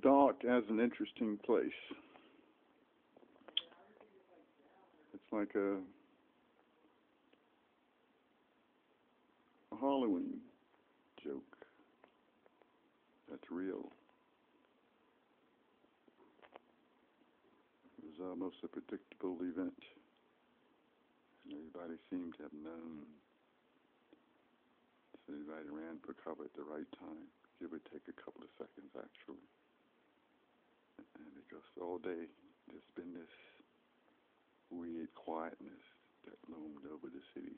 dark as an interesting place. It's like a Halloween joke that's real. It was almost a predictable event, and everybody seemed to have known. So everybody ran for cover at the right time. Give or take a couple of seconds, actually. And because all day there's been this weird quietness that loomed over the city.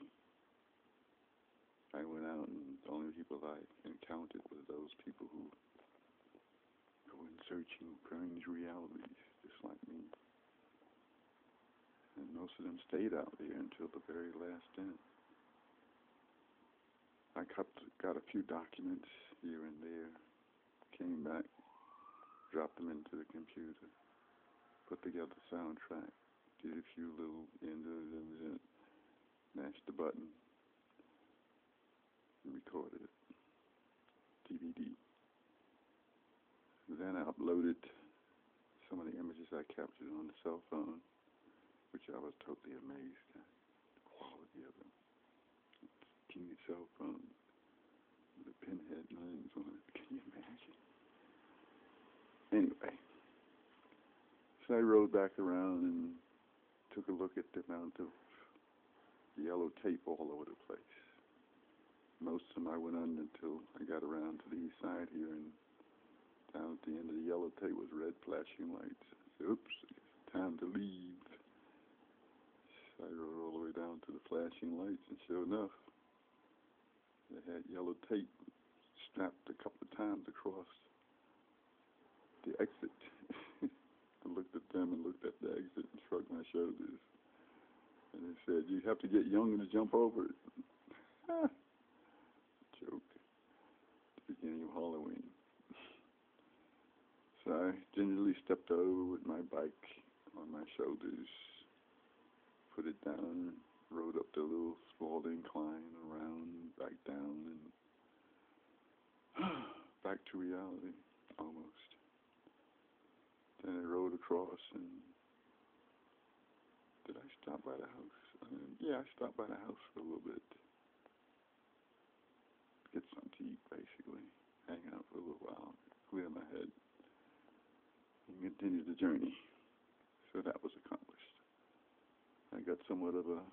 I went out, and the only people I encountered were those people who go in searching strange realities, just like me. And most of them stayed out there until the very last end. I got a few documents here and there, came back, dropped them into the computer, put together the soundtrack, did a few little mashed the button, and recorded it. DVD. Then I uploaded some of the images I captured on the cell phone, which I was totally amazed at the quality of them. Teeny cell phone with a pinhead lens on it. Can you imagine? Anyway, so I rode back around and took a look at the amount of yellow tape all over the place. Most of them I went on until I got around to the east side here, and down at the end of the yellow tape was red flashing lights. I said, oops, it's time to leave. So I rode all the way down to the flashing lights, and sure enough, they had yellow tape strapped a couple of times across the exit. I looked at them and looked at the exit and shrugged my shoulders. And they said, you have to get younger to jump over it. Joke. The beginning of Halloween. So I gingerly stepped over with my bike on my shoulders, put it down, rode up the little small incline, around, back down, and back to reality, almost. Then I rode across, and did I stop by the house? Yeah, I stopped by the house for a little bit. Get something to eat, basically. Hang out for a little while, clear my head, and continue the journey. So that was accomplished. I got somewhat of a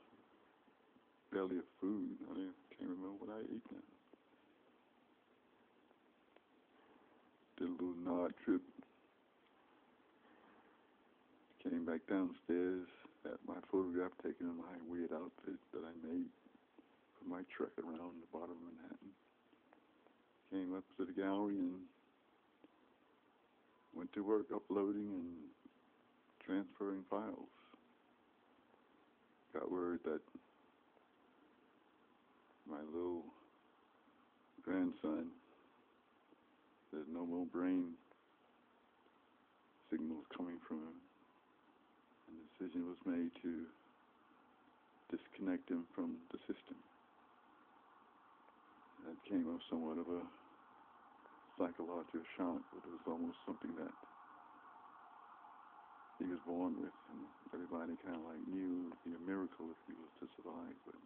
belly of food. I can't remember what I ate now. Did a little nod trip. Came back downstairs, had my photograph taken in my weird outfit that I made for my trek around the bottom of Manhattan. Came up to the gallery and went to work uploading and transferring files. Got word that my little grandson, there's no more brain signals coming from him. And the decision was made to disconnect him from the system. That came of somewhat of a psychological shock, but it was almost something that he was born with, and everybody kind of like knew it would be a miracle if he was to survive. But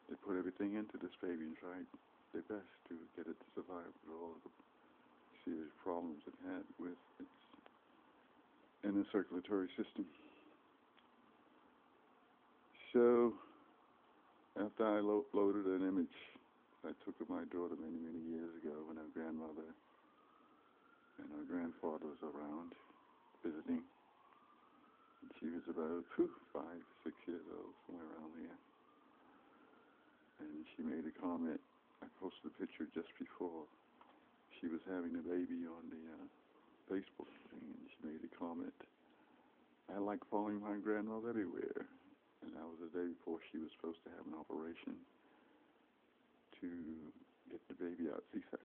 they put everything into this baby and tried their best to get it to survive with all of the serious problems it had with its inner circulatory system. So, after I loaded an image I took of my daughter many, many years ago when her grandmother and her grandfather was around visiting. And she was about 5, 6 years old, somewhere around there. And she made a comment. I posted a picture just before she was having a baby on the Facebook thing, and she made a comment. I like following my grandmother everywhere. And that was the day before she was supposed to have an operation to get the baby out C-section.